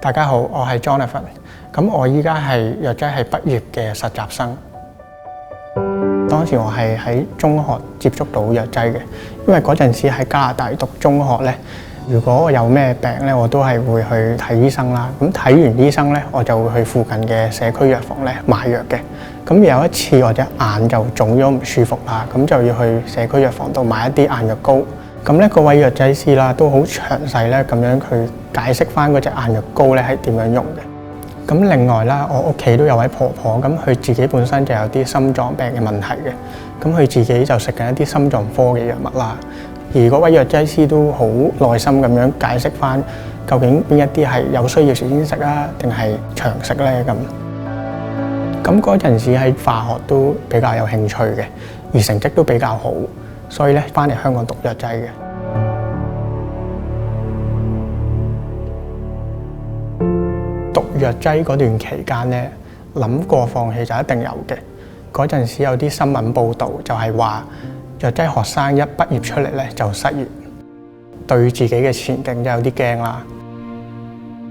大家好，我係 Jonathan。咁我依家係藥劑系畢業嘅實習生。當時我係喺中學接觸到藥劑嘅，因為嗰陣時喺加拿大讀中學咧，如果我有咩病咧，我都係會去睇醫生啦。咁睇完醫生咧，我就會去附近嘅社區藥房咧買藥嘅。咁有一次我隻眼就腫咗唔舒服啦，咁就要去社區藥房度買一啲眼藥膏。咁咧，嗰位藥劑師啦都好詳細咧咁樣去解釋翻嗰隻眼藥膏咧係點樣用嘅。咁另外啦，我屋企都有位婆婆，咁佢自己本身就有啲心臟病嘅問題嘅，咁佢自己就食緊一啲心臟科嘅藥物啦。而嗰位藥劑師都好耐心咁樣解釋翻，究竟邊一啲係有需要時先食啊，定係長食咧咁。咁嗰陣時喺化學都比較有興趣嘅，而成績都比較好，所以咧翻嚟香港讀藥劑嘅。讀藥劑嗰段期間咧，諗過放棄就一定有嘅。嗰陣時有啲新聞報導就係話，藥劑學生一畢業出嚟咧就失業，對自己嘅前景就有啲驚啦。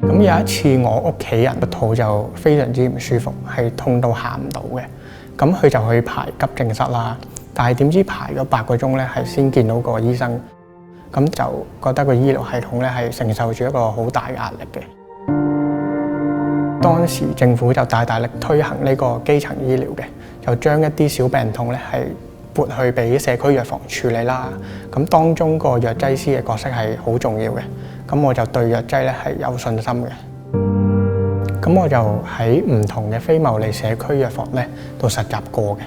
咁有一次我屋企人個肚就非常之唔舒服，係痛到行唔到嘅。咁佢就去排急症室啦，但係點知排咗8個鐘咧，係先見到個醫生。咁就覺得個醫療系統咧係承受住一個好大嘅壓力嘅。當時政府就大力推行呢個基層醫療嘅，就將一啲小病痛咧係撥去俾社區藥房處理啦。咁當中個藥劑師嘅角色係好重要嘅。咁我就對藥劑咧係有信心嘅。咁我就喺唔同嘅非牟利社區藥房咧度實習過嘅。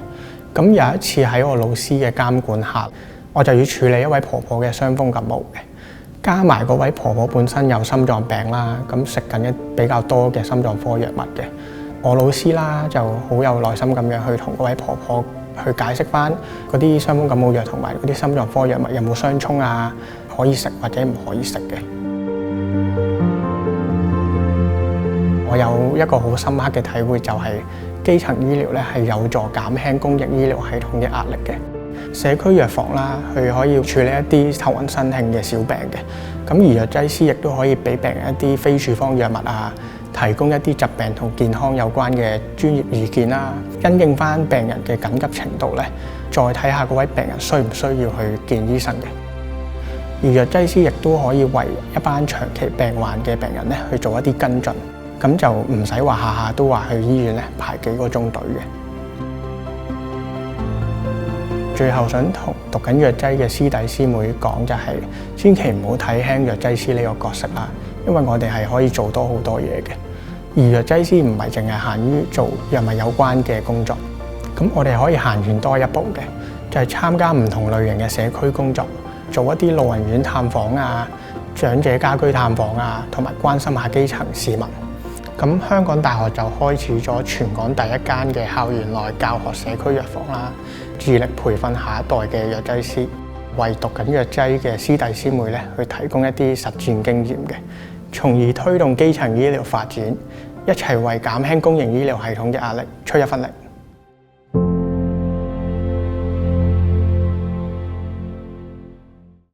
咁有一次喺我老師嘅監管下，我就要處理一位婆婆嘅傷風感冒嘅。加埋嗰位婆婆本身有心臟病啦，咁食緊比較多嘅心臟科藥物嘅。我老師啦就好有耐心咁樣去同嗰位婆婆去解釋翻嗰啲傷風感冒藥同埋嗰啲心臟科藥物有冇相衝啊，可以食或者唔可以食嘅。我有一個好深刻嘅體會，就係基層醫療咧係有助減輕公營醫療系統嘅壓力嘅。社區藥房啦，佢可以處理一啲頭暈身㷫嘅小病嘅。咁而藥劑師亦都可以俾病人一啲非處方藥物啊，提供一啲疾病同健康有關嘅專業意見啦。因應翻病人嘅緊急程度咧，再睇下嗰位病人需唔需要去見醫生嘅。而藥劑師亦都可以為一班長期病患嘅病人咧去做一啲跟進，咁就唔使話下下都話去醫院咧排幾個鐘隊嘅。最後想同讀緊藥劑嘅師弟師妹講就係，千祈唔好睇輕藥劑師呢個角色啦，因為我哋係可以做多好多嘢嘅。而藥劑師唔係淨係限於做藥物有關嘅工作，咁我哋可以行遠多一步嘅，就係參加唔同類型嘅社區工作，做一啲老人院探訪啊、長者家居探訪啊，同埋關心下基層市民。咁香港大學就開始咗全港第一間嘅校園內教學社區藥房啦，致力培訓下一代嘅藥劑師，為讀緊藥劑嘅師弟師妹咧去提供一啲實戰經驗嘅，從而推動基層醫療發展，一齊為減輕公營醫療系統嘅壓力出一分力。